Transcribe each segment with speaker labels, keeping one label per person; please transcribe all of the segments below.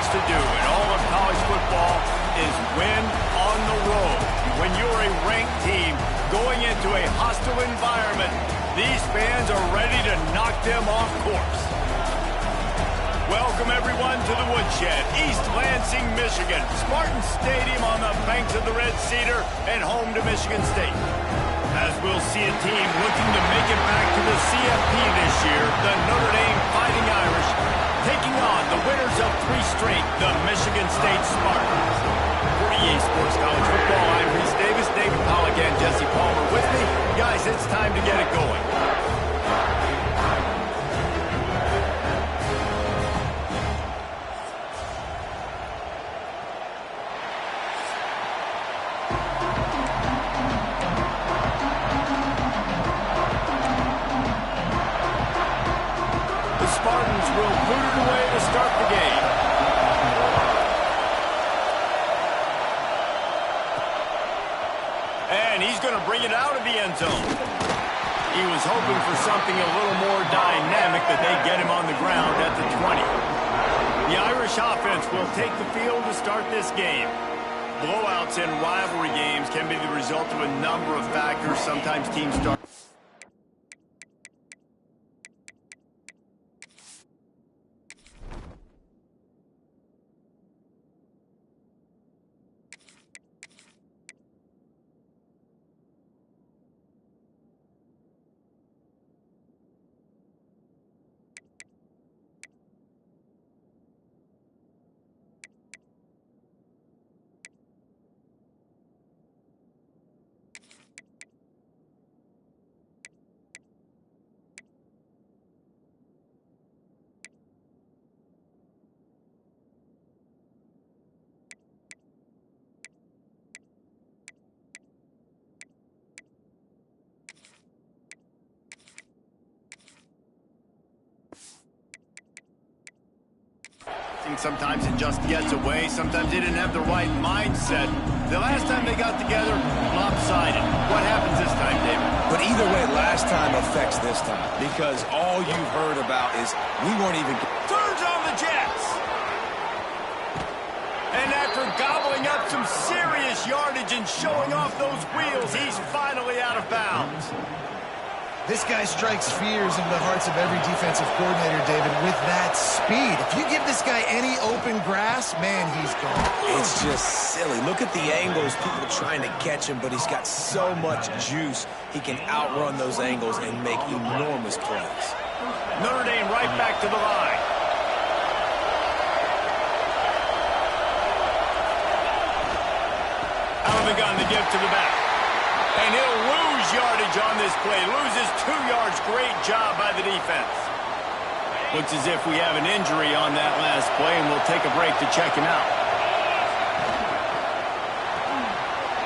Speaker 1: wants to do in all of college football is win on the road. When you're a ranked team going into a hostile environment, these fans are ready to knock them off course. Welcome, everyone, to the Woodshed, East Lansing, Michigan. Spartan Stadium on the banks of the Red Cedar and home to Michigan State. As we'll see a team looking to make it back to the CFP this year, the Notre Dame Fighting Irish, taking on the winners of 3 straight, the Michigan State Spartans. For EA Sports College Football, I'm Reese Davis, David Pollack, and Jesse Palmer with me. Guys, it's time to get it going. Spartans will boot it away to start the game. And he's going to bring it out of the end zone. He was hoping for something a little more dynamic, but they get him on the ground at the 20. The Irish offense will take the field to start this game. Blowouts in rivalry games can be the result of a number of factors. Sometimes teams start sometimes it just gets away. Sometimes they didn't have the right mindset. The last time they got together, lopsided. What happens this time, David?
Speaker 2: But either way, last time affects this time. Because all you've heard about is we weren't even...
Speaker 1: Turns on the Jets. And after gobbling up some serious yardage and showing off those wheels, he's finally out of bounds.
Speaker 3: This guy strikes fears into the hearts of every defensive coordinator, David, with that speed. If you give this guy any open grass, man, he's gone.
Speaker 2: It's just silly. Look at the angles, people trying to catch him, but he's got so much juice. He can outrun those angles and make enormous plays.
Speaker 1: Notre Dame right back to the line. Out of the gun, the give to the back. And he'll lose yardage on this play. Loses 2 yards. Great job by the defense. Looks as if we have an injury on that last play, and we'll take a break to check him out.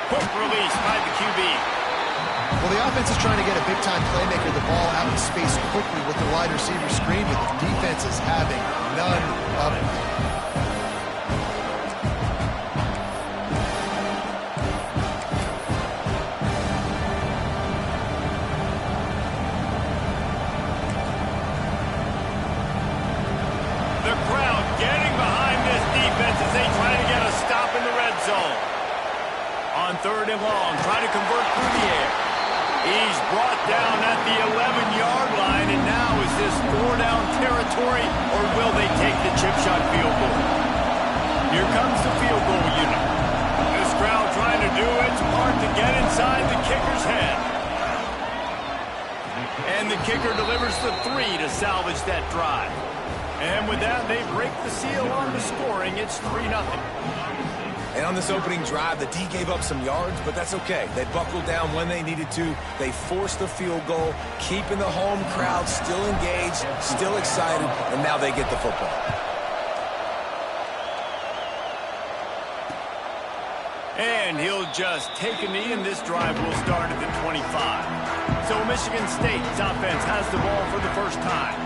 Speaker 1: Quick release by the QB.
Speaker 3: Well, the offense is trying to get a big-time playmaker the ball out in space quickly with the wide receiver screen, but the defense is having none of it.
Speaker 1: On 3rd and long, trying to convert through the air. He's brought down at the 11-yard line, and now is this 4-down territory, or will they take the chip shot field goal? Here comes the field goal unit. This crowd trying to do its part to get inside the kicker's head. And the kicker delivers the 3 to salvage that drive. And with that, they break the seal on the scoring. It's 3-0.
Speaker 2: And on this opening drive, the D gave up some yards, but that's okay. They buckled down when they needed to. They forced the field goal, keeping the home crowd still engaged, still excited, and now they get the football.
Speaker 1: And he'll just take a knee, and this drive will start at the 25. So Michigan State's offense has the ball for the first time.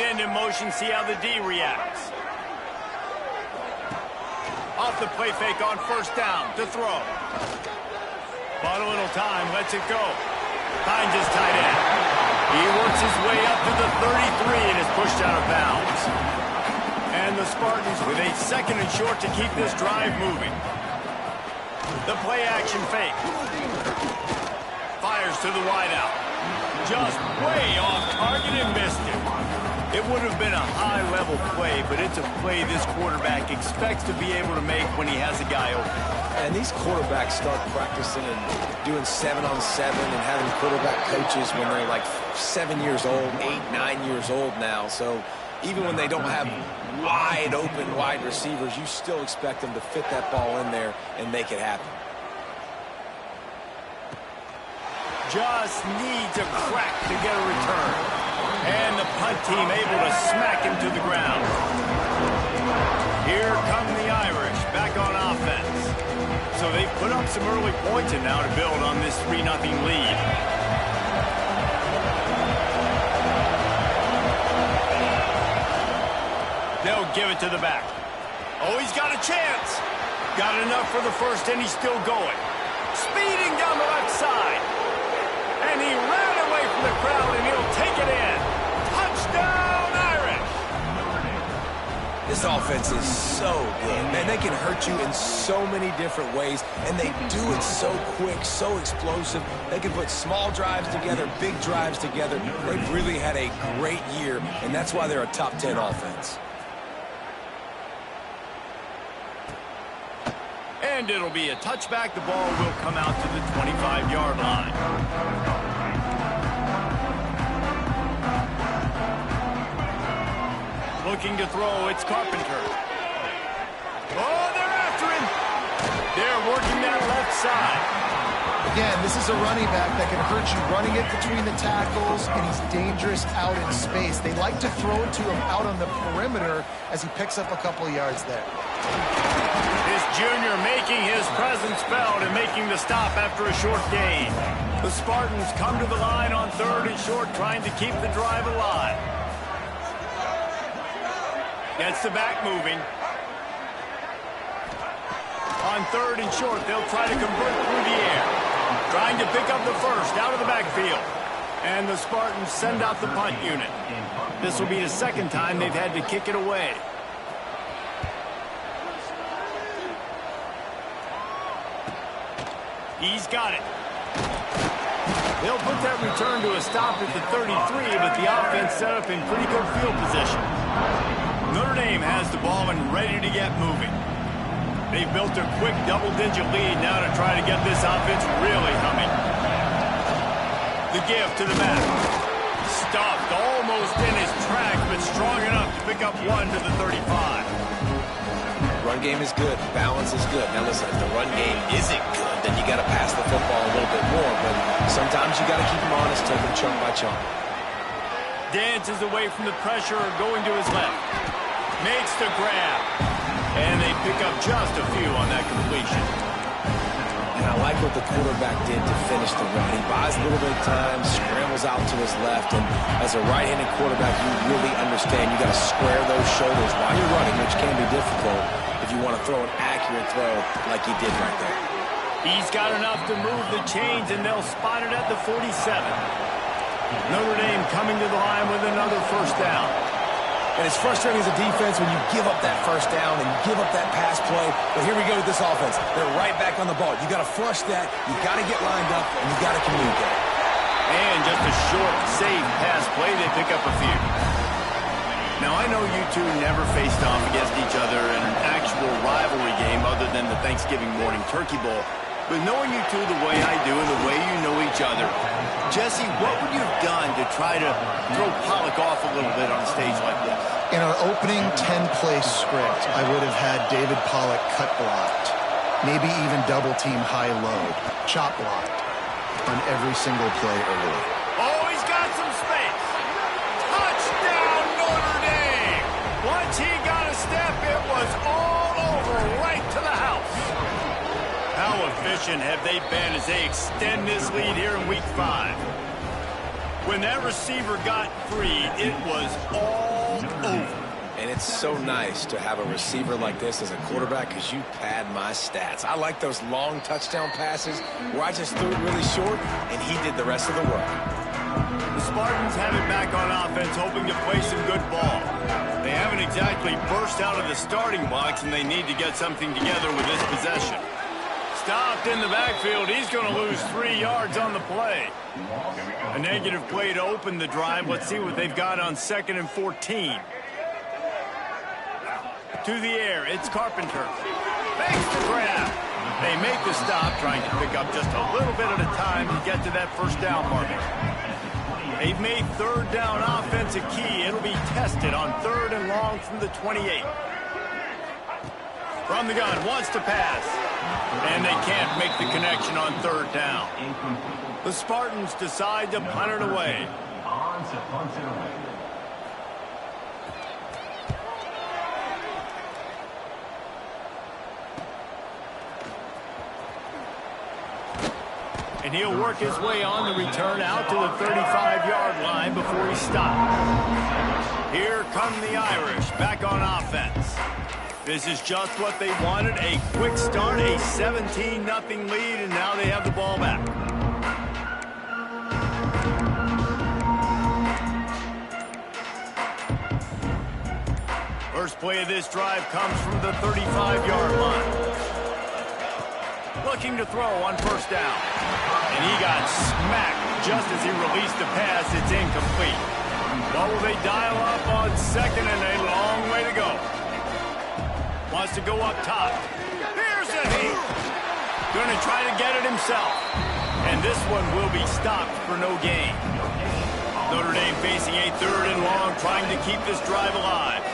Speaker 1: end in motion, see how the D reacts. Off the play fake on first down to throw. Bought a little time, lets it go. Finds his tight end. He works his way up to the 33 and is pushed out of bounds. And the Spartans with a second and short to keep this drive moving. The play action fake. Fires to the wideout. Just way off target and missed it. It would have been a high-level play, but it's a play this quarterback expects to be able to make when he has a guy open.
Speaker 2: And these quarterbacks start practicing and doing 7-on-7 and having quarterback coaches when they're like 7 years old, 8, 9 years old now. So even when they don't have wide open wide receivers, you still expect them to fit that ball in there and make it happen.
Speaker 1: Just needs a crack to get a return. And the punt team able to smack him to the ground. Here come the Irish back on offense. So they've put up some early points and now to build on this 3-0 lead. They'll give it to the back. Oh, he's got a chance. Got enough for the first, and he's still going. Speeding down the left side. And he ran away from the crowd, and he'll take it in. Touchdown, Irish!
Speaker 2: This offense is so good. Man, they can hurt you in so many different ways, and they do it so quick, so explosive. They can put small drives together, big drives together. They've really had a great year, and that's why they're a top 10 offense.
Speaker 1: And it'll be a touchback. The ball will come out to the 25-yard line. Looking to throw, it's Carpenter. Oh, they're after him. They're working that left side.
Speaker 3: Again, this is a running back that can hurt you running it between the tackles, and he's dangerous out in space. They like to throw it to him out on the perimeter as he picks up a couple of yards there.
Speaker 1: This junior making his presence felt and making the stop after a short gain. The Spartans come to the line on 3rd and short, trying to keep the drive alive. Gets the back moving. On 3rd and short, they'll try to convert through the air. Trying to pick up the first out of the backfield. And the Spartans send out the punt unit. This will be the second time they've had to kick it away. He's got it. They'll put that return to a stop at the 33, but the offense set up in pretty good field position. Notre Dame has the ball and ready to get moving. They've built a quick double-digit lead now to try to get this offense really humming. The give to the back. Stuffed almost in his tracks, but strong enough to pick up one to the 35.
Speaker 2: Run game is good. Balance is good. Now listen, if the run game isn't good, then you got to pass the football a little bit more. But sometimes you got to keep him honest, take him chunk by chunk.
Speaker 1: Dances away from the pressure, going to his left. Makes the grab. And they pick up just a few on that completion.
Speaker 2: And I like what the quarterback did to finish the run. He buys a little bit of time, scrambles out to his left, and as a right-handed quarterback, you really understand you got to square those shoulders while you're running, which can be difficult if you want to throw an accurate throw like he did right there.
Speaker 1: He's got enough to move the chains, and they'll spot it at the 47. Notre Dame coming to the line with another first down.
Speaker 2: And it's frustrating as a defense when you give up that first down and you give up that pass play. But here we go with this offense. They're right back on the ball. You got to flush that. You got to get lined up, and you got to communicate.
Speaker 1: And just a short, safe pass play. They pick up a few. Now, I know you two never faced off against each other in an actual rivalry game other than the Thanksgiving morning Turkey Bowl. But knowing you two the way I do and the way you know each other, Jesse, what would you have done to try to throw Pollock off a little bit on a stage like this?
Speaker 3: In our opening 10-play script, I would have had David Pollock cut blocked, maybe even double-team high-low, chop blocked on every single play early.
Speaker 1: Oh, he's got some space. Touchdown, Notre Dame. Once he got a step, it was all over right to the house. How efficient have they been as they extend this lead here in Week 5? When that receiver got free, it was all over.
Speaker 2: And it's so nice to have a receiver like this as a quarterback because you pad my stats. I like those long touchdown passes where I just threw it really short and he did the rest of the work.
Speaker 1: The Spartans have it back on offense, hoping to play some good ball. They haven't exactly burst out of the starting blocks, and they need to get something together with this possession. Stopped in the backfield. He's going to lose 3 yards on the play. A negative play to open the drive. Let's see what they've got on 2nd and 14. To the air, it's Carpenter. Makes the grab. They make the stop, trying to pick up just a little bit at a time to get to that first down marker. They've made 3rd down offense a key. It'll be tested on 3rd and long from the 28. From the gun, wants to pass. And they can't make the connection on 3rd down. The Spartans decide to punt it away. And he'll work his way on the return out to the 35-yard line before he stops. Here come the Irish back on offense. This is just what they wanted, a quick start, a 17-0 lead, and now they have the ball back. First play of this drive comes from the 35-yard line. Looking to throw on 1st down. And he got smacked just as he released the pass. It's incomplete. What will they dial up on 2nd and a long way to go? Wants to go up top. Here's a heat. Going to try to get it himself. And this one will be stopped for no gain. Notre Dame facing a 3rd and long, trying to keep this drive alive.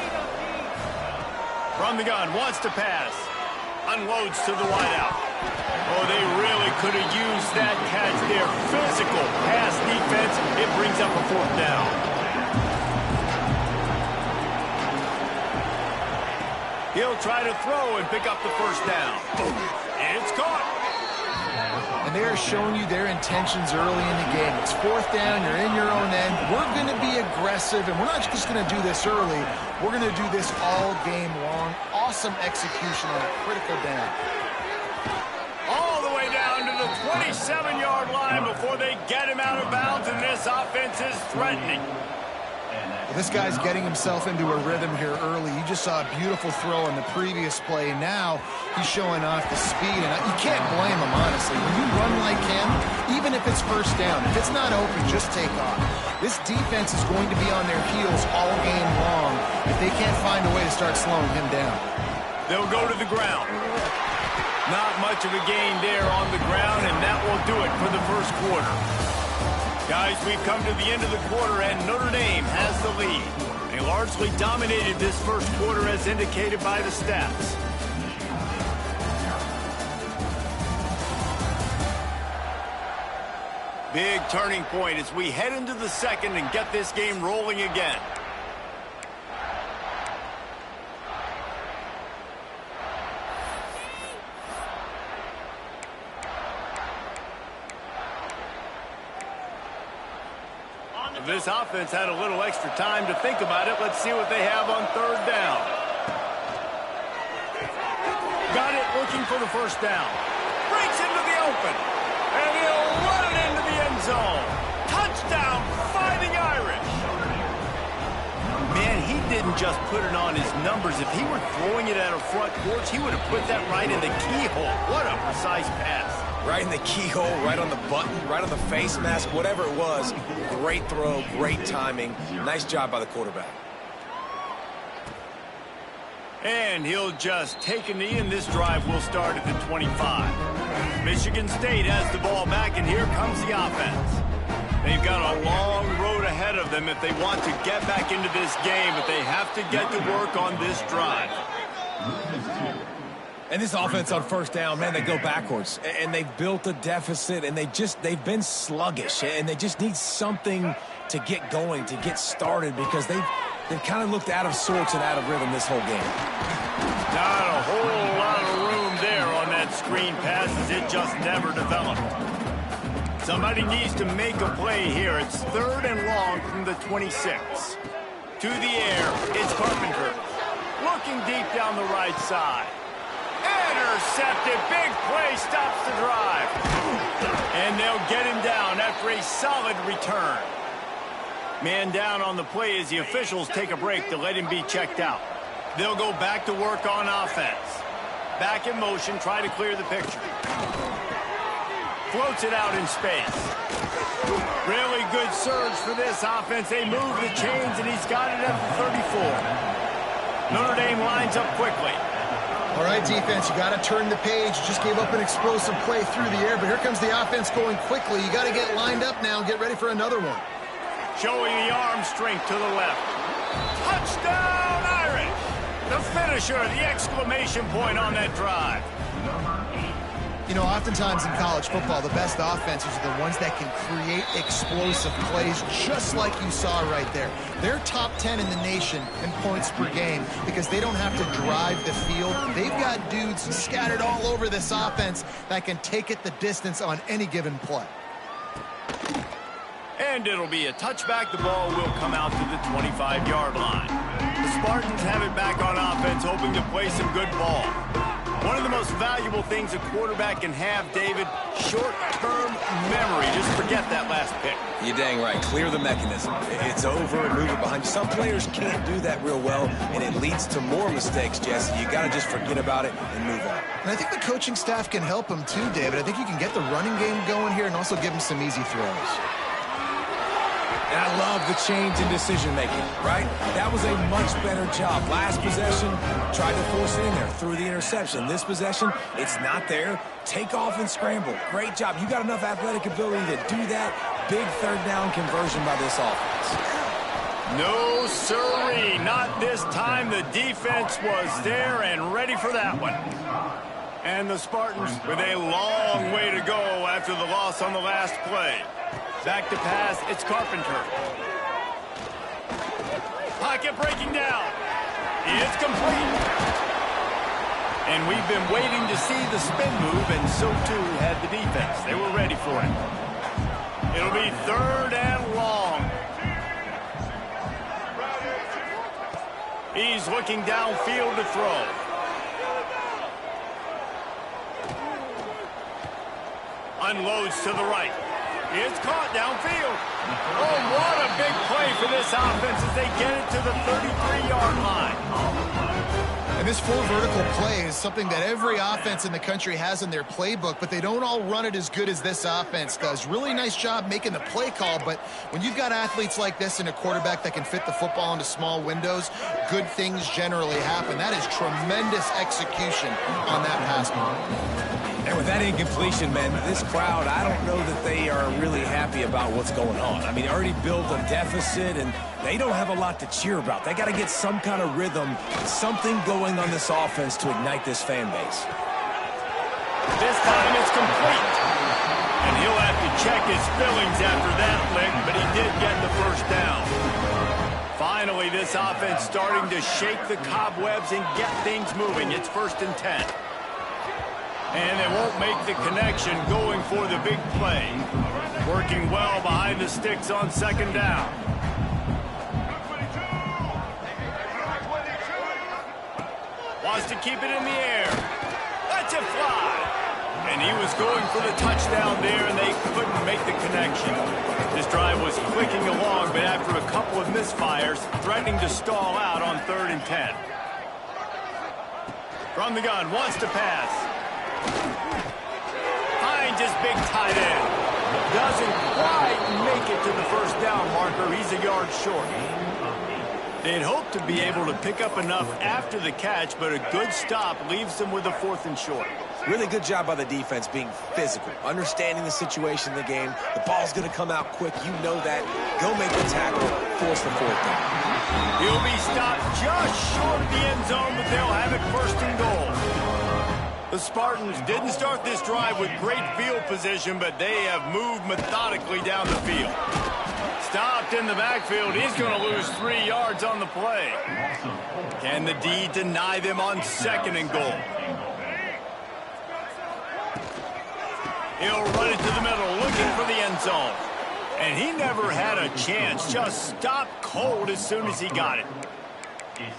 Speaker 1: From the gun, wants to pass. Unloads to the wideout. Oh, they really could have used that catch there. Physical pass defense. It brings up a 4th down. He'll try to throw and pick up the 1st down. And it's caught.
Speaker 3: And they're showing you their intentions early in the game. It's 4th down. You're in your own end. We're going to be aggressive, and we're not just going to do this early. We're going to do this all game long. Awesome execution on a critical down.
Speaker 1: All the way down to the 27-yard line before they get him out of bounds, and this offense is threatening.
Speaker 3: Well, this guy's getting himself into a rhythm here early. You just saw a beautiful throw in the previous play. Now he's showing off the speed, and you can't blame him, honestly. When you run like him, even if it's 1st down, if it's not open, just take off. This defense is going to be on their heels all game long if they can't find a way to start slowing him down.
Speaker 1: They'll go to the ground. Not much of a gain there on the ground, and that will do it for the 1st quarter. Guys, we've come to the end of the quarter, and Notre Dame has the lead. They largely dominated this 1st quarter as indicated by the stats. Big turning point as we head into the 2nd and get this game rolling again. This offense had a little extra time to think about it. Let's see what they have on 3rd down. Got it, looking for the 1st down. Breaks into the open. And he'll run it into the end zone. Touchdown, Fighting Irish. Man, he didn't just put it on his numbers. If he were throwing it at a front porch, he would have put that right in the keyhole. What a precise pass.
Speaker 2: Right in the keyhole, right on the button, right on the face mask, whatever it was. Great throw, great timing. Nice job by the quarterback.
Speaker 1: And he'll just take a knee, and this drive will start at the 25. Michigan State has the ball back, and here comes the offense. They've got a long road ahead of them if they want to get back into this game, but they have to get to work on this drive.
Speaker 2: And this offense on 1st down, man, they go backwards. And they've built a deficit, and they've been sluggish. And they just need something to get going, to get started, because they've kind of looked out of sorts and out of rhythm this whole game.
Speaker 1: Not a whole lot of room there on that screen pass as it just never developed. Somebody needs to make a play here. It's 3rd and long from the 26. To the air, it's Carpenter. Looking deep down the right side. Intercepted. Big play stops the drive. And they'll get him down after a solid return. Man down on the play as the officials take a break to let him be checked out. They'll go back to work on offense. Back in motion, try to clear the picture. Floats it out in space. Really good surge for this offense. They move the chains, and he's got it at the 34. Notre Dame lines up quickly.
Speaker 3: All right, defense, you got to turn the page. Just gave up an explosive play through the air, but here comes the offense going quickly. You got to get lined up now and get ready for another one.
Speaker 1: Showing the arm strength to the left. Touchdown, Irish! The finisher, the exclamation point on that drive.
Speaker 3: You know, oftentimes in college football, the best offenses are the ones that can create explosive plays, just like you saw right there. They're top 10 in the nation in points per game because they don't have to drive the field. They've got dudes scattered all over this offense that can take it the distance on any given play.
Speaker 1: And it'll be a touchback. The ball will come out to the 25-yard line. The Spartans have it back on offense, hoping to play some good ball. One of the most valuable things a quarterback can have, David, short-term memory. Just forget that last pick.
Speaker 2: You're dang right. Clear the mechanism. It's over and move it behind you. Some players can't do that real well, and it leads to more mistakes, Jesse. You got to just forget about it and move on.
Speaker 3: And I think the coaching staff can help him too, David. I think you can get the running game going here and also give him some easy throws.
Speaker 2: And I love the change in decision-making, right? That was a much better job. Last possession, tried to force it in there, threw the interception. This possession, it's not there. Take off and scramble. Great job. You got enough athletic ability to do that. Big 3rd down conversion by this offense.
Speaker 1: No, sirree. Not this time. The defense was there and ready for that one. And the Spartans with a long way to go after the loss on the last play. Back to pass, it's Carpenter. Pocket breaking down. It's complete. And we've been waiting to see the spin move, and so too had the defense. They were ready for it. It'll be 3rd and long. He's looking downfield to throw. Unloads to the right. It's caught downfield. Oh, what a big play for this offense as they get it to the 33-yard line.
Speaker 3: And this full vertical play is something that every offense in the country has in their playbook, but they don't all run it as good as this offense does. Really nice job making the play call, but when you've got athletes like this and a quarterback that can fit the football into small windows, good things generally happen. That is tremendous execution on that pass ball.
Speaker 2: And with that incompletion, man, this crowd, I don't know that they are really happy about what's going on. I mean, already built a deficit, and they don't have a lot to cheer about. They got to get some kind of rhythm, something going on this offense to ignite this fan base.
Speaker 1: This time it's complete. And he'll have to check his fillings after that lick, but he did get the 1st down. Finally, this offense starting to shake the cobwebs and get things moving. It's 1st and 10. And they won't make the connection going for the big play. Working well behind the sticks on 2nd down. Wants to keep it in the air. Lets it fly. And he was going for the touchdown there, and they couldn't make the connection. This drive was clicking along, but after a couple of misfires, threatening to stall out on 3rd and 10. From the gun, wants to pass. Finds his big tight end. Doesn't quite make it to the 1st down marker. He's a yard short. They'd hoped to be able to pick up enough after the catch, but a good stop leaves them with a 4th and short.
Speaker 2: Really good job by the defense being physical, understanding the situation in the game. The ball's going to come out quick. You know that. Go make the tackle, force the 4th down.
Speaker 1: He'll be stopped just short of the end zone, but they'll have it 1st and goal. The Spartans didn't start this drive with great field position, but they have moved methodically down the field. Stopped in the backfield. He's going to lose 3 yards on the play. Can the D deny them on 2nd and goal? He'll run it to the middle, looking for the end zone. And he never had a chance, just stopped cold as soon as he got it.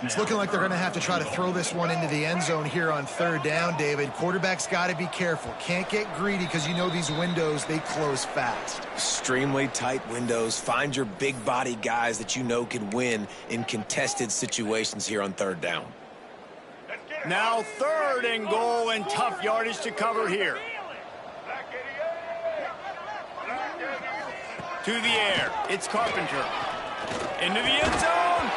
Speaker 3: It's looking like they're going to have to try to throw this one into the end zone here on third down, David. Quarterback's got to be careful. Can't get greedy because you know these windows, they close fast.
Speaker 2: Extremely tight windows. Find your big body guys that you know can win in contested situations here on third down.
Speaker 1: Now 3rd and goal and tough yardage to cover here. To the air, it's Carpenter. Into the end zone.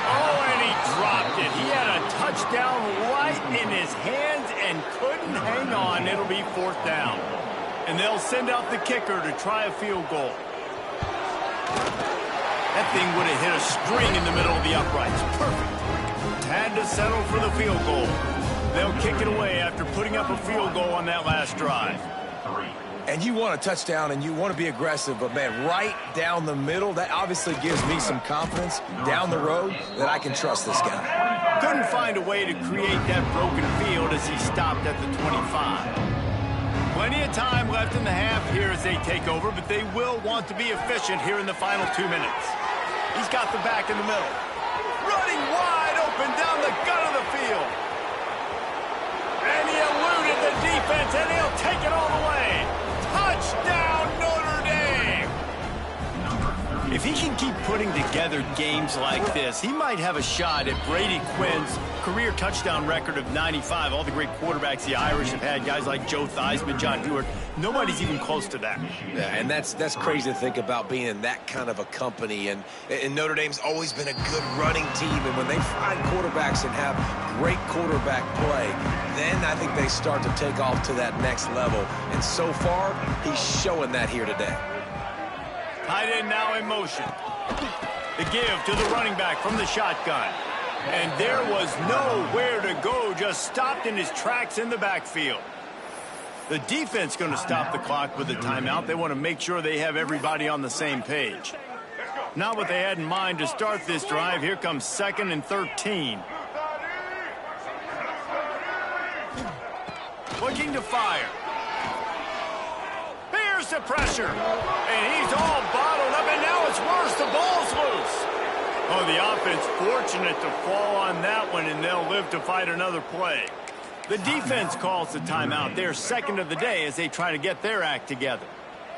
Speaker 1: Oh, and he dropped it. He had a touchdown right in his hands and couldn't hang on. It'll be 4th down. And they'll send out the kicker to try a field goal. That thing would have hit a string in the middle of the uprights. Perfect. Had to settle for the field goal. They'll kick it away after putting up a field goal on that last drive.
Speaker 2: And you want a touchdown and you want to be aggressive, but man, right down the middle, that obviously gives me some confidence down the road that I can trust this guy.
Speaker 1: Couldn't find a way to create that broken field as he stopped at the 25. Plenty of time left in the half here as they take over, but they will want to be efficient here in the final 2 minutes. He's got the back in the middle. Running wide open down the gut of the field. And he eluded the defense, and he'll take it all the way. Touchdown, Notre Dame! If he can keep putting together games like this, he might have a shot at Brady Quinn's career touchdown record of 95. All the great quarterbacks the Irish have had, guys like Joe Theismann, John Dewar, nobody's even close to that.
Speaker 2: Yeah, and that's crazy to think about being in that kind of a company. And Notre Dame's always been a good running team. And when they find quarterbacks and have great quarterback play, then I think they start to take off to that next level. And so far, he's showing that here today.
Speaker 1: Tight end now in motion. The give to the running back from the shotgun. And there was nowhere to go, just stopped in his tracks in the backfield. The defense going to stop the clock with a timeout. They want to make sure they have everybody on the same page. Not what they had in mind to start this drive. Here comes 2nd and 13. Looking to fire. Here's the pressure. And he's all bottled up, and now it's worse. The ball's loose. Oh, the offense fortunate to fall on that one, and they'll live to fight another play. The defense calls the timeout. They're 2nd of the day as they try to get their act together.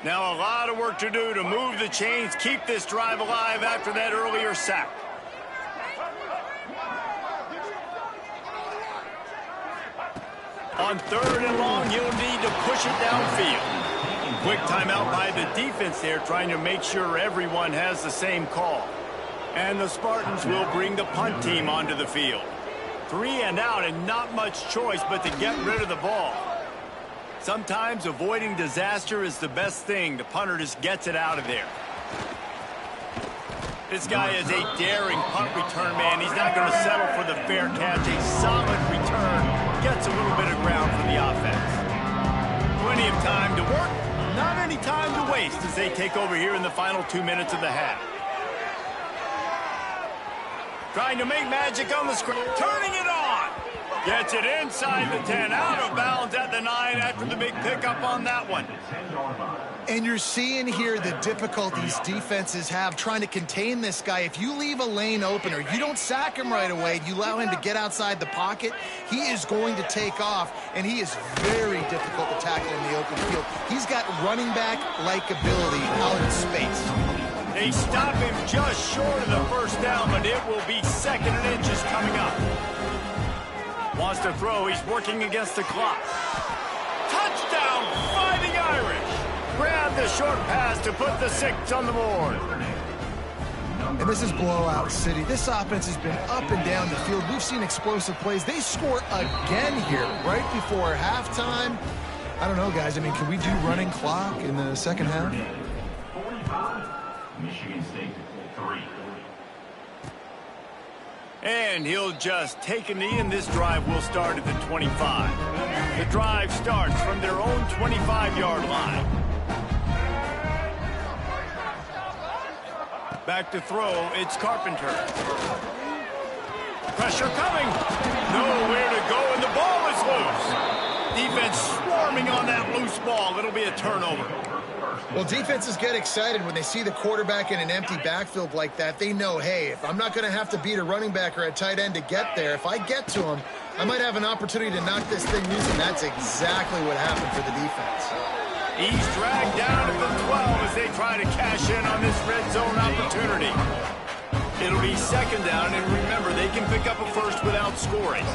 Speaker 1: Now a lot of work to do to move the chains, keep this drive alive after that earlier sack. On 3rd and long, he'll need to push it downfield. Quick timeout by the defense there, trying to make sure everyone has the same call. And the Spartans will bring the punt team onto the field. 3 and out, and not much choice but to get rid of the ball. Sometimes avoiding disaster is the best thing. The punter just gets it out of there. This guy is a daring punt return man. He's not going to settle for the fair catch. A solid return gets a little bit of ground for the offense. Plenty of time to work, not any time to waste as they take over here in the final 2 minutes of the half. Trying to make magic on the screen. Turning it on. Gets it inside the 10. Out of bounds at the 9 after the big pickup on that one.
Speaker 3: And you're seeing here the difficulties defenses have trying to contain this guy. If you leave a lane open or you don't sack him right away, you allow him to get outside the pocket, he is going to take off, and he is very difficult to tackle in the open field. He's got running back-like ability out in space.
Speaker 1: They stop him just short of the first down, but it will be 2nd and inches coming up. Wants to throw. He's working against the clock. Touchdown, Fighting Irish. Grab the short pass to put the 6 on the board.
Speaker 3: And this is blowout city. This offense has been up and down the field. We've seen explosive plays. They score again here right before halftime. I don't know, guys. I mean, can we do running clock in the second half?
Speaker 4: Michigan State 3.
Speaker 1: And he'll just take a knee, and this drive will start at the 25. The drive starts from their own 25-yard line. Back to throw, it's Carpenter. Pressure coming. Nowhere to go, and the ball is loose. defense swarming on that loose ball. It'll be a turnover.
Speaker 3: Well, defenses get excited when they see the quarterback in an empty backfield like that. They know, hey, if I'm not going to have to beat a running back or a tight end to get there, if I get to him, I might have an opportunity to knock this thing loose, and that's exactly what happened for the defense.
Speaker 1: He's dragged down at the 12 as they try to cash in on this red zone opportunity. It'll be second down, and remember, they can pick up a first without scoring.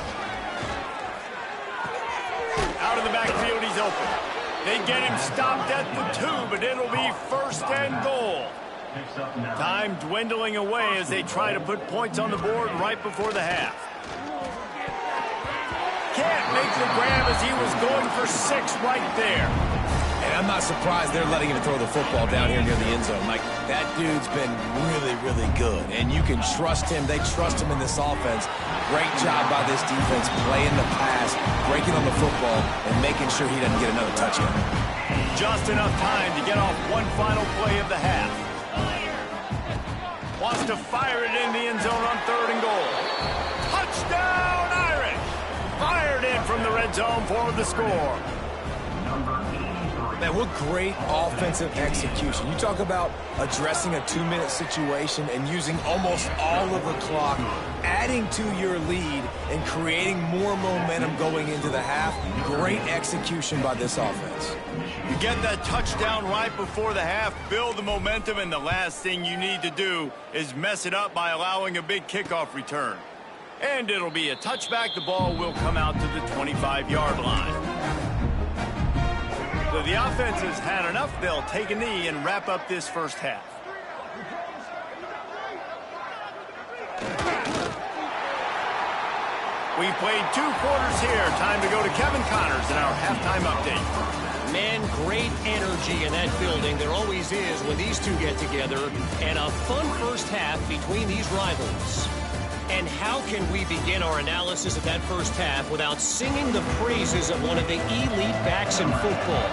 Speaker 1: Out of the backfield, he's open. They get him stopped at the 2, but it'll be first and goal. Time dwindling away as they try to put points on the board right before the half. Can't make the grab as he was going for 6 right there.
Speaker 2: And I'm not surprised they're letting him throw the football down here near the end zone. Like, that dude's been really, really good. And you can trust him. They trust him in this offense. Great job by this defense playing the pass, breaking on the football, and making sure he doesn't get another touchdown.
Speaker 1: Just enough time to get off one final play of the half. Wants to fire it in the end zone on 3rd and goal. Touchdown, Irish! Fired in from the red zone for the score.
Speaker 2: Man, what great offensive execution. You talk about addressing a 2-minute situation and using almost all of the clock, adding to your lead, and creating more momentum going into the half. Great execution by this offense.
Speaker 1: You get that touchdown right before the half, build the momentum, and the last thing you need to do is mess it up by allowing a big kickoff return. And it'll be a touchback. The ball will come out to the 25-yard line. So the offense has had enough. They'll take a knee and wrap up this first half. We've played 2 quarters here. Time to go to Kevin Connors in our halftime update.
Speaker 5: Man, great energy in that building. There always is when these two get together. And a fun first half between these rivals. And how can we begin our analysis of that first half without singing the praises of one of the elite backs in football?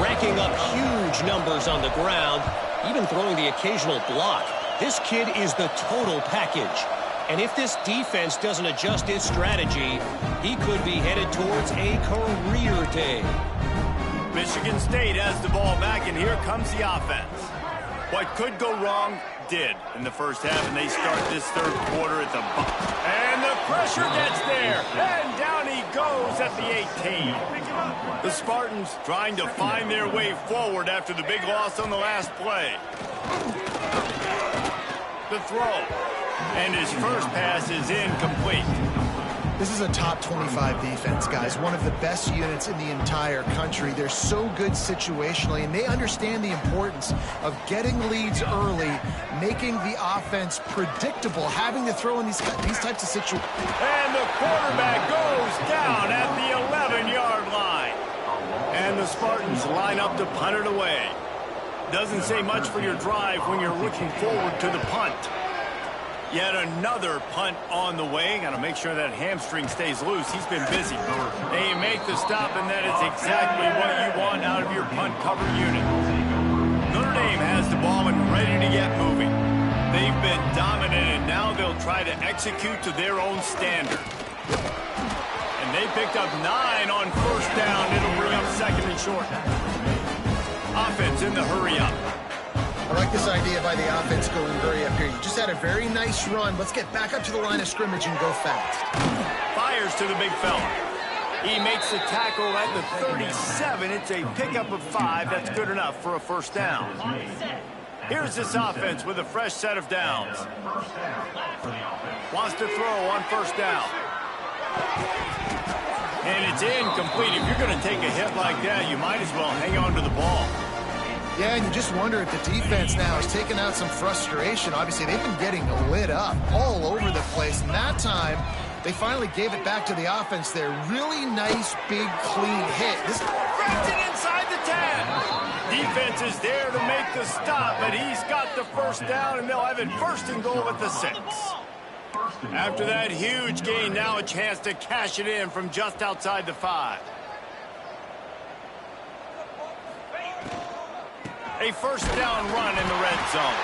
Speaker 5: Racking up huge numbers on the ground, even throwing the occasional block. This kid is the total package. And if this defense doesn't adjust its strategy, he could be headed towards a career day.
Speaker 1: Michigan State has the ball back, and here comes the offense. What could go wrong did in the first half, and they start this 3rd quarter at the and the pressure gets there, and down he goes at the 18. The Spartans trying to find their way forward after the big loss on the last play. The throw, and his first pass is incomplete.
Speaker 3: This is a top 25 defense, guys. One of the best units in the entire country. They're so good situationally, and they understand the importance of getting leads early, making the offense predictable, having to throw in these types of situations.
Speaker 1: And the quarterback goes down at the 11-yard line. And the Spartans line up to punt it away. Doesn't say much for your drive when you're looking forward to the punt. Yet another punt on the way. Got to make sure that hamstring stays loose. He's been busy. They make the stop, and that is exactly what you want out of your punt cover unit. Notre Dame has the ball and ready to get moving. They've been dominant, and now they'll try to execute to their own standard. And they picked up 9 on first down. It'll bring up 2nd and short. Offense in the hurry up.
Speaker 3: I like this idea by the offense going hurry up here. You just had a very nice run. Let's get back up to the line of scrimmage and go fast.
Speaker 1: Fires to the big fella. He makes the tackle at the 37. It's a pickup of 5. That's good enough for a first down. Here's this offense with a fresh set of downs. Wants to throw on first down. And it's incomplete. If you're going to take a hit like that, you might as well hang on to the ball.
Speaker 3: Yeah, and you just wonder if the defense now is taking out some frustration. Obviously, they've been getting lit up all over the place. And that time, they finally gave it back to the offense there. Really nice, big, clean hit. This
Speaker 1: Grabs it inside the 10. Defense is there to make the stop, but he's got the first down, and they'll have it first and goal at the 6. After that huge gain, now a chance to cash it in from just outside the 5. A first down run in the red zone.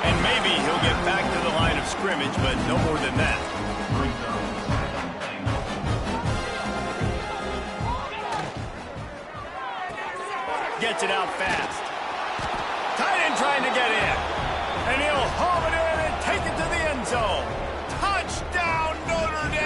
Speaker 1: And maybe he'll get back to the line of scrimmage, but no more than that. gets it out fast. Tight end trying to get in. And he'll haul it in and take it to the end zone. Touchdown, Notre Dame!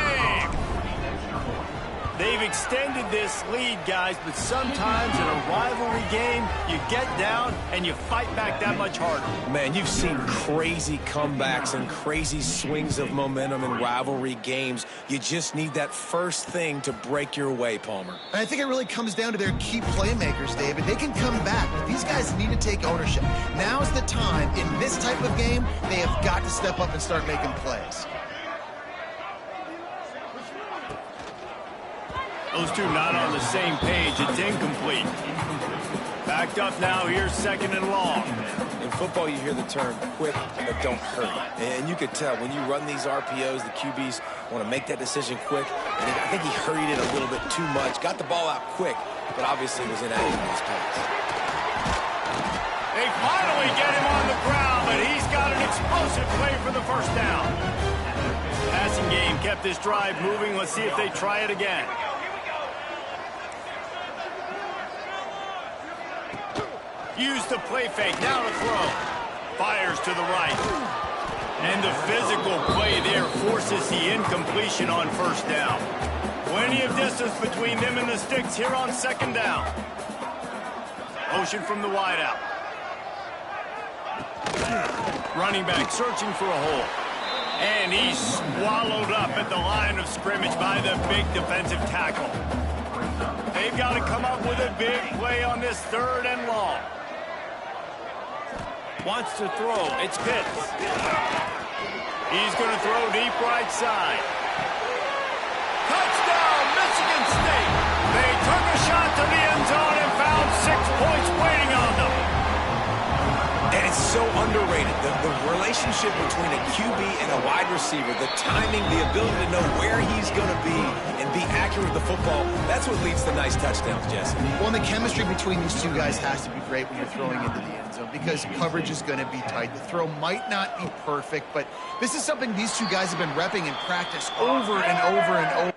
Speaker 1: They've extended this lead, guys, but sometimes in a rivalry game, you get down and you fight back that much harder.
Speaker 2: Man, you've seen crazy comebacks and crazy swings of momentum in rivalry games. You just need that first thing to break your way, Palmer.
Speaker 3: And I think it really comes down to their key playmakers, David. They can come back, but these guys need to take ownership. Now's the time. In this type of game, they have got to step up and start making plays.
Speaker 1: Those two not on the same page. It's incomplete. Backed up now. Here's second and long.
Speaker 2: In football, you hear the term quick but don't hurry. And you could tell when you run these RPOs, the QBs want to make that decision quick. And I think he hurried it a little bit too much. Got the ball out quick, but obviously was inaccurate in his pass.
Speaker 1: They finally get him on the ground, but he's got an explosive play for the first down. Passing game kept this drive moving. Let's see if they try it again. Use the play fake, now to throw. Fires to the right. And the physical play there forces the incompletion on first down. Plenty of distance between them and the sticks here on second down. Motion from the wideout. Running back searching for a hole. And he's swallowed up at the line of scrimmage by the big defensive tackle. They've got to come up with a big play on this third and long. Wants to throw. It's Pitts. He's going to throw deep right side. Touchdown, Michigan State. They took a shot to the end zone and found 6 points waiting on them.
Speaker 2: And it's so underrated. The relationship between a QB and a wide receiver, the timing, the ability to know where he's going to be and be accurate with the football, that's what leads to nice touchdowns, Jesse.
Speaker 3: Well, and the chemistry between these two guys has to be great when you're throwing into the end zone because coverage is going to be tight. The throw might not be perfect, but this is something these two guys have been repping in practice over and over and over.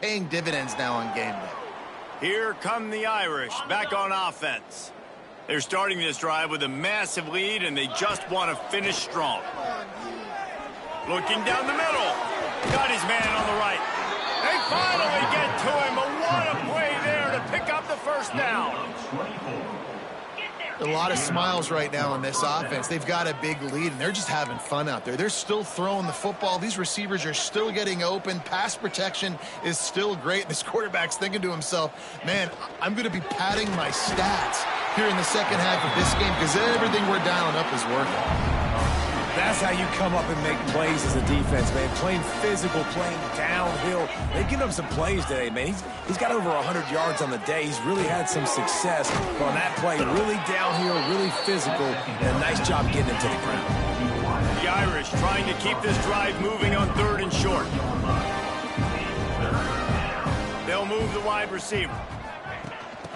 Speaker 3: paying dividends now on game day.
Speaker 1: Here come the Irish, back on offense. They're starting this drive with a massive lead, and they just want to finish strong. Looking down the middle. Got his man on the right. They finally get to him, but what a play there to pick up the first down.
Speaker 3: A lot of smiles right now in this offense. They've got a big lead, and they're just having fun out there. They're still throwing the football. These receivers are still getting open. Pass protection is still great. This quarterback's thinking to himself, man, I'm going to be padding my stats here in the second half of this game because everything we're dialing up is working.
Speaker 2: That's how you come up and make plays as a defense, man. Playing physical, playing downhill. They've given him some plays today, man. He's got over 100 yards on the day. He's really had some success on that play. Really downhill, really physical, and a nice job getting it to the ground.
Speaker 1: The Irish trying to keep this drive moving on 3rd and short. They'll move the wide receiver.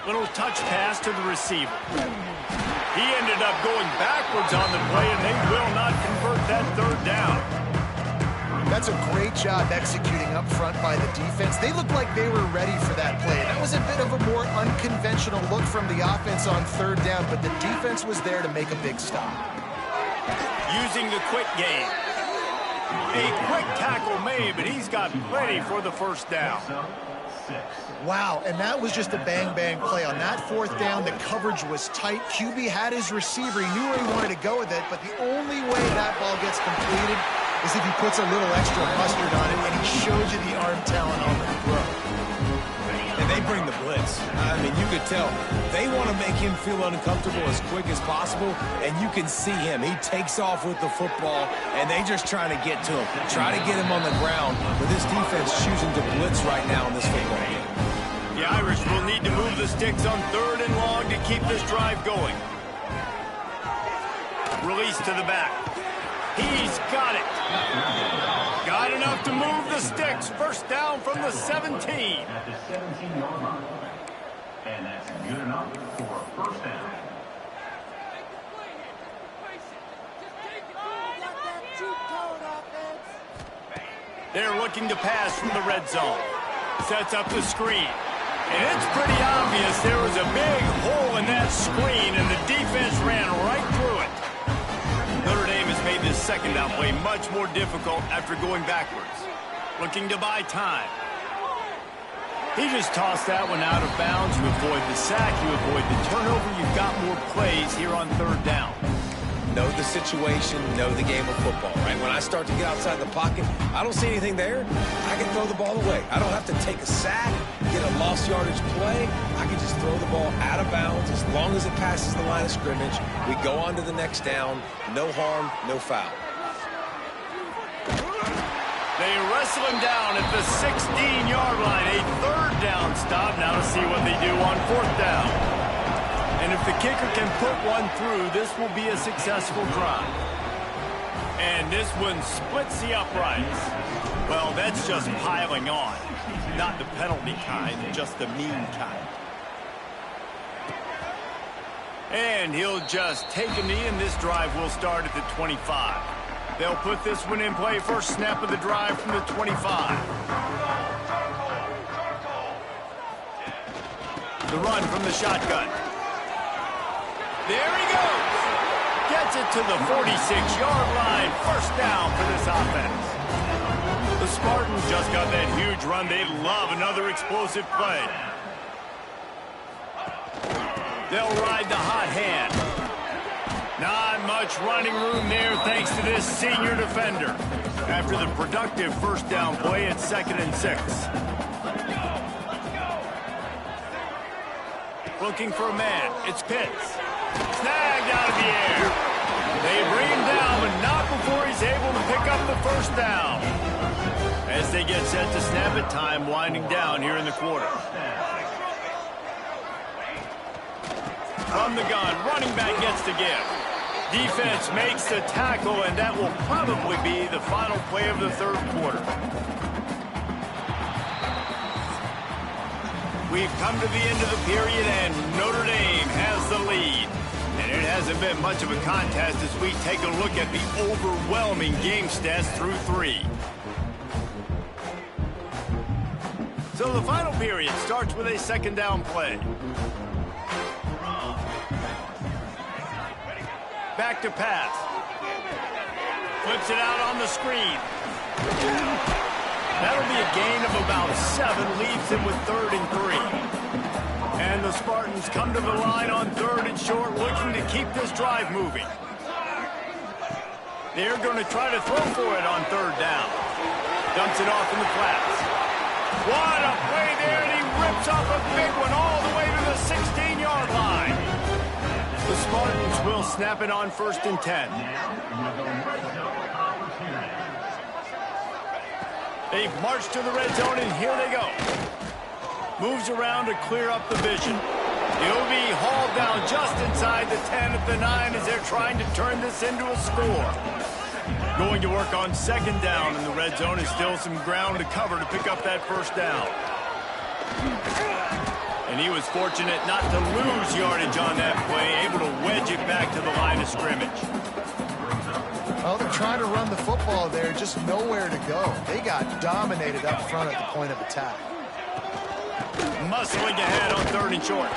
Speaker 1: Little touch pass to the receiver. He ended up going backwards on the play, and they will not convert that 3rd down.
Speaker 3: That's a great job executing up front by the defense. They looked like they were ready for that play. That was a bit of a more unconventional look from the offense on 3rd down, but the defense was there to make a big stop.
Speaker 1: Using the quick game. A quick tackle made, but he's got plenty for the first down.
Speaker 3: Wow, and that was just a bang-bang play. On that 4th down, the coverage was tight. QB had his receiver. He knew where he wanted to go with it, but the only way that ball gets completed is if he puts a little extra mustard on it, and he shows you the arm talent on the throw.
Speaker 2: And they bring the blitz. I mean, you could tell they want to make him feel uncomfortable as quick as possible, and you can see him. He takes off with the football, and they just trying to get to him, try to get him on the ground, but this defense choosing to blitz right now in this football game.
Speaker 1: The Irish will need to move the sticks on 3rd and long to keep this drive going. Release to the back. He's got it. Got enough to move the sticks. First down from the 17.
Speaker 4: At the 17-yard line. And that's good enough for a first down.
Speaker 1: They're looking to pass from the red zone. Sets up the screen. And it's pretty obvious there was a big hole in that screen, and the defense ran right through it. Notre Dame has made this second down play much more difficult after going backwards. Looking to buy time. He just tossed that one out of bounds. You avoid the sack, you avoid the turnover. You've got more plays here on 3rd down.
Speaker 2: Know the situation, know the game of football, right? When I start to get outside the pocket, I don't see anything there, I can throw the ball away. I don't have to take a sack, get a lost yardage play. I can just throw the ball out of bounds as long as it passes the line of scrimmage. We go on to the next down. No harm, no foul.
Speaker 1: They wrestle him down at the 16-yard line. A 3rd down stop. Now to see what they do on 4th down. And if the kicker can put one through, this will be a successful drive. And this one splits the uprights. Well, that's just piling on. Not the penalty kind, just the mean kind. And he'll just take a knee, and this drive will start at the 25. They'll put this one in play. First snap of the drive from the 25. The run from the shotgun. There he goes. Gets it to the 46-yard line. First down for this offense. The Spartans just got that huge run. They love another explosive play. They'll ride the hot hand. Not much running room there thanks to this senior defender. After the productive first down play, it's 2nd and 6. Looking for a man. It's Pitts. Snagged out of the air. They bring him down, but not before he's able to pick up the first down. As they get set to snap it, time winding down here in the quarter. From the gun, running back gets the give. Defense makes the tackle, and that will probably be the final play of the 3rd quarter. We've come to the end of the period, and Notre Dame has the lead. And it hasn't been much of a contest as we take a look at the overwhelming game stats through 3. So the final period starts with a second down play. Back to pass. Flips it out on the screen. That'll be a gain of about 7, leaves him with 3rd and 3. And the Spartans come to the line on 3rd and short, looking to keep this drive moving. They're going to try to throw for it on 3rd down. Dumps it off in the flats. What a play there, and he rips off a big one all the way to the 16-yard line. The Spartans will snap it on 1st and 10. They've marched to the red zone, and here they go. Moves around to clear up the vision. He'll be hauled down just inside the 10 at the 9 as they're trying to turn this into a score. Going to work on 2nd down in the red zone, is still some ground to cover to pick up that 1st down. And he was fortunate not to lose yardage on that play, able to wedge it back to the line of scrimmage.
Speaker 3: Well, they're trying to run the football there, just nowhere to go. They got dominated up front at the point of attack.
Speaker 1: Muscling ahead on 3rd and short.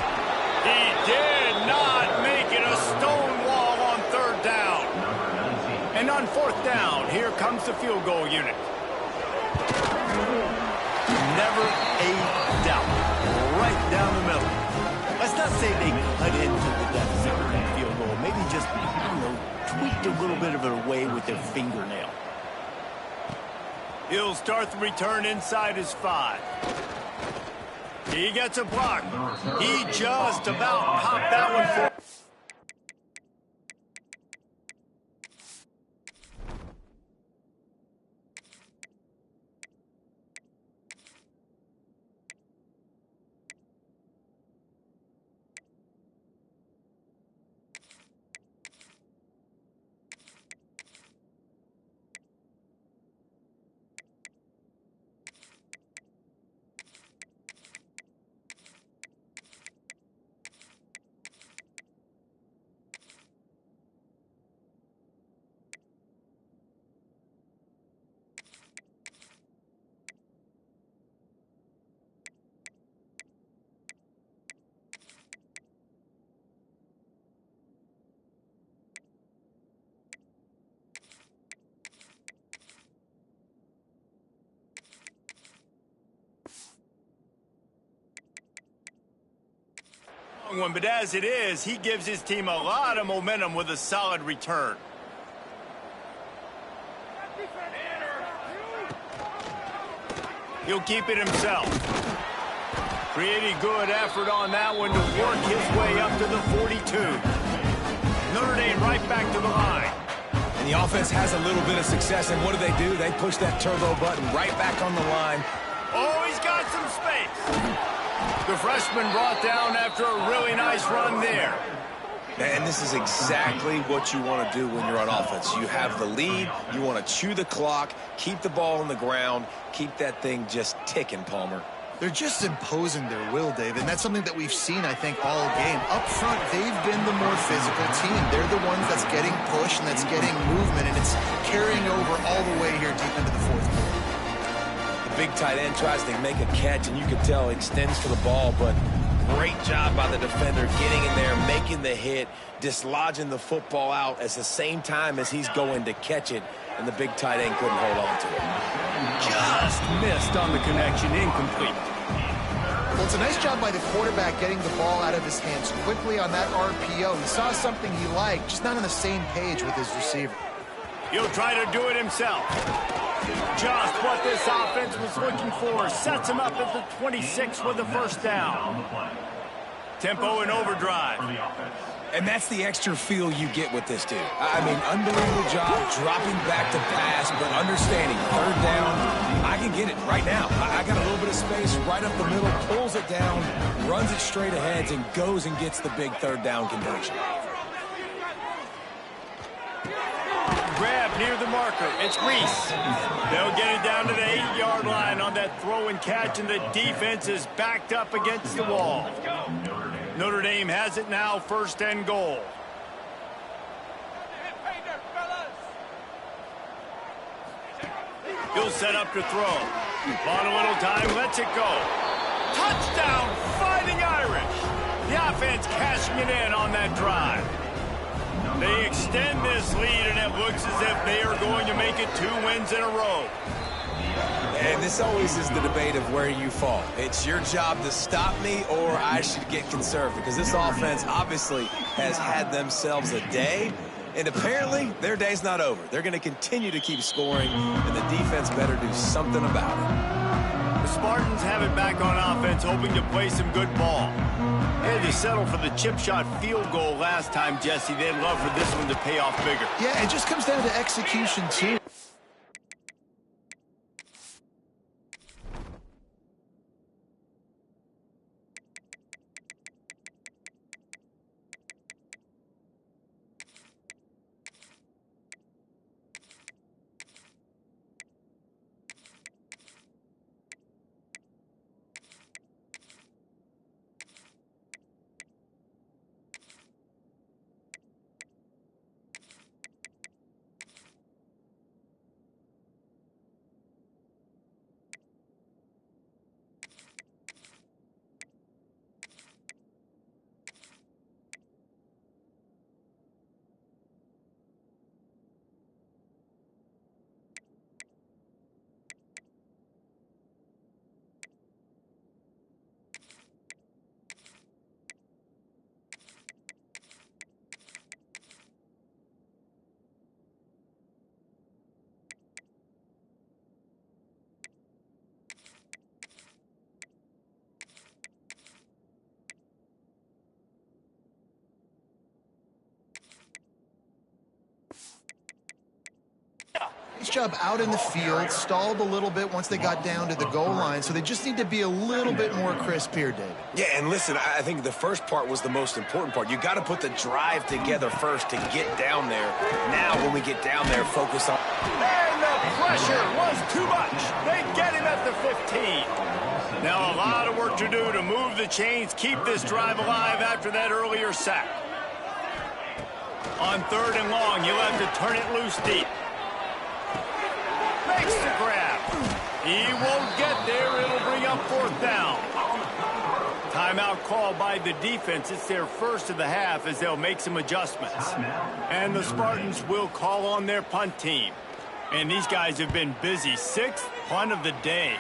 Speaker 1: He did not make it a stone wall on 3rd down. And on 4th down, here comes the field goal unit. Never a doubt. Right down the middle. Let's not say they cut into the deficit with that field goal. Maybe just, tweaked a little bit of it away with their fingernail. He'll start the return inside his 5. He gets a block. He just about popped that one for. One, but as it is, he gives his team a lot of momentum with a solid return. He'll keep it himself. Pretty good effort on that one to work his way up to the 42. Notre Dame right back to the line.
Speaker 2: And the offense has a little bit of success, and what do? They push that turbo button right back on the line.
Speaker 1: Oh, he's got some space. The freshman brought down after a really nice run there.
Speaker 2: And this is exactly what you want to do when you're on offense. You have the lead, you want to chew the clock, keep the ball on the ground, keep that thing just ticking, Palmer.
Speaker 3: They're just imposing their will, David, and that's something that we've seen, I think, all game. Up front, they've been the more physical team. They're the ones that's getting pushed and that's getting movement, and it's carrying over all the way here deep into the 4th quarter.
Speaker 2: Big tight end tries to make a catch, and you can tell extends for the ball, but great job by the defender getting in there, making the hit, dislodging the football out at the same time as he's going to catch it, and the big tight end couldn't hold on to it.
Speaker 1: Just missed on the connection, incomplete.
Speaker 3: Well, it's a nice job by the quarterback getting the ball out of his hands quickly on that RPO. He saw something he liked, just not on the same page with his receiver.
Speaker 1: He'll try to do it himself. Just what this offense was looking for. Sets him up at the 26 with the 1st down. Tempo and overdrive.
Speaker 2: And that's the extra feel you get with this dude. I mean, unbelievable job dropping back to pass, but understanding 3rd down, I can get it right now. I got a little bit of space right up the middle, pulls it down, runs it straight ahead, and goes and gets the big 3rd down conversion.
Speaker 1: Grab near the marker. It's Reese. They'll get it down to the 8-yard line on that throw and catch, and the defense is backed up against the wall. Notre Dame has it now, 1st and goal. He'll set up to throw. Bought a little time, lets it go. Touchdown, Fighting Irish. The offense cashing it in on that drive. They extend this lead, and it looks as if they are going to make it 2 wins in a row.
Speaker 2: And this always is the debate of where you fall. It's your job to stop me, or I should get conservative, because this offense obviously has had themselves a day, and apparently their day's not over. They're going to continue to keep scoring, and the defense better do something about it.
Speaker 1: The Spartans have it back on offense, hoping to play some good ball. They had to settle for the chip shot field goal last time, Jesse. They'd love for this one to pay off bigger.
Speaker 3: Yeah, it just comes down to execution, too. Nice job out in the field, stalled a little bit once they got down to the goal line, so they just need to be a little bit more crisp here, David.
Speaker 2: Yeah, and listen, I think the first part was the most important part. You got to put the drive together first to get down there. Now, when we get down there, focus on...
Speaker 1: And the pressure was too much. They get him at the 15. Now a lot of work to do to move the chains, keep this drive alive after that earlier sack. On 3rd and long, you'll have to turn it loose deep. Makes the grab. He won't get there. It'll bring up 4th down. Timeout called by the defense. It's their first of the half as they'll make some adjustments. And the Spartans will call on their punt team. And these guys have been busy. 6th punt of the day.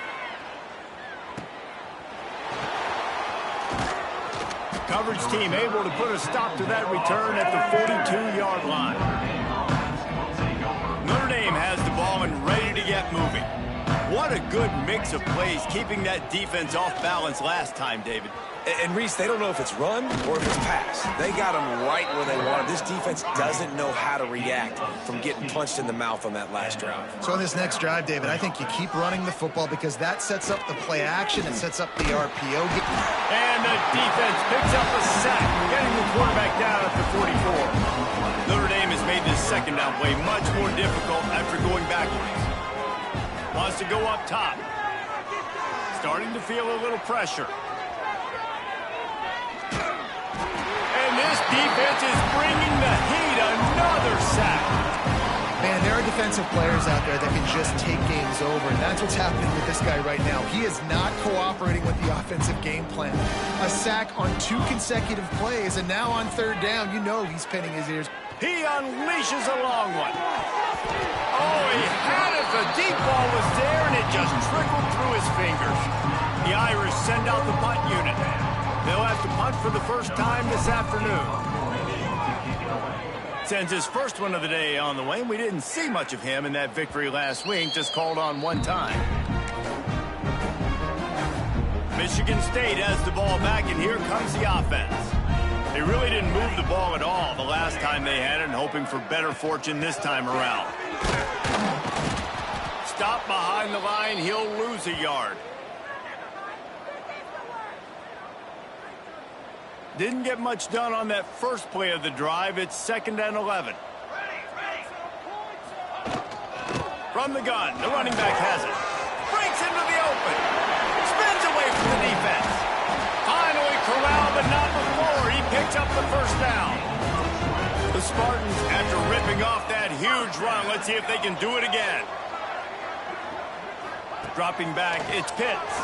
Speaker 1: Coverage team able to put a stop to that return at the 42-yard line. Notre Dame has the ball and ready to get moving. What a good mix of plays, keeping that defense off balance last time, David.
Speaker 2: And Reese, they don't know if it's run or if it's pass. They got them right where they want. This defense doesn't know how to react from getting punched in the mouth on that last drive.
Speaker 3: So on this next drive, David, I think you keep running the football because that sets up the play action. It sets up the RPO.
Speaker 1: And the defense picks up a sack, getting the quarterback down at the 44. Notre Dame has made this second down play much more difficult after going backwards. Wants to go up top. Starting to feel a little pressure. This defense is bringing the heat. Another sack.
Speaker 3: Man, there are defensive players out there that can just take games over, and that's what's happening with this guy right now. He is not cooperating with the offensive game plan. A sack on 2 consecutive plays, and now on 3rd down, you know he's pinning his ears.
Speaker 1: He unleashes a long one. Oh, he had it. The deep ball was there, and it just trickled through his fingers. The Irish send out the punt unit. They'll have to punt for the first time this afternoon. Sends his first one of the day on the way. We didn't see much of him in that victory last week, just called on 1 time. Michigan State has the ball back, and here comes the offense. They really didn't move the ball at all the last time they had it, and hoping for better fortune this time around. Stop behind the line, he'll lose a yard. Didn't get much done on that first play of the drive. It's 2nd and 11. From the gun, the running back has it. Breaks into the open. Spins away from the defense. Finally corralled, but not before. He picks up the 1st down. The Spartans, after ripping off that huge run, let's see if they can do it again. Dropping back, it's Pitts.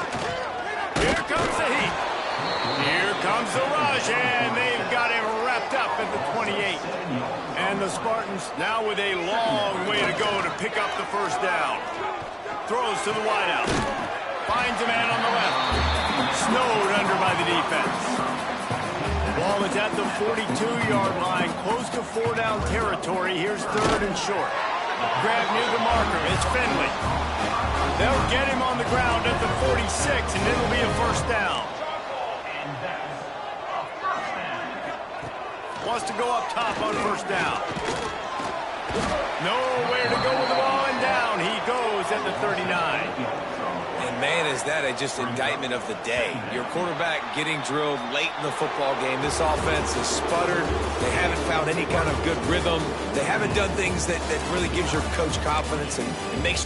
Speaker 1: Here comes the heat. Here comes the rush, and they've got him wrapped up at the 28. And the Spartans now with a long way to go to pick up the first down. Throws to the wideout. Finds a man on the left. Snowed under by the defense. Ball is at the 42-yard line, close to 4-down territory. Here's 3rd and short. Grab near the marker. It's Finley. They'll get him on the ground at the 46, and it'll be a first down. Wants to go up top on first down. Nowhere to go with the ball, and down he goes at the 39.
Speaker 2: And man, is that just indictment of the day. Your quarterback getting drilled late in the football game. This offense is sputtered. They haven't found any kind of good rhythm. They haven't done things that really gives your coach confidence and makes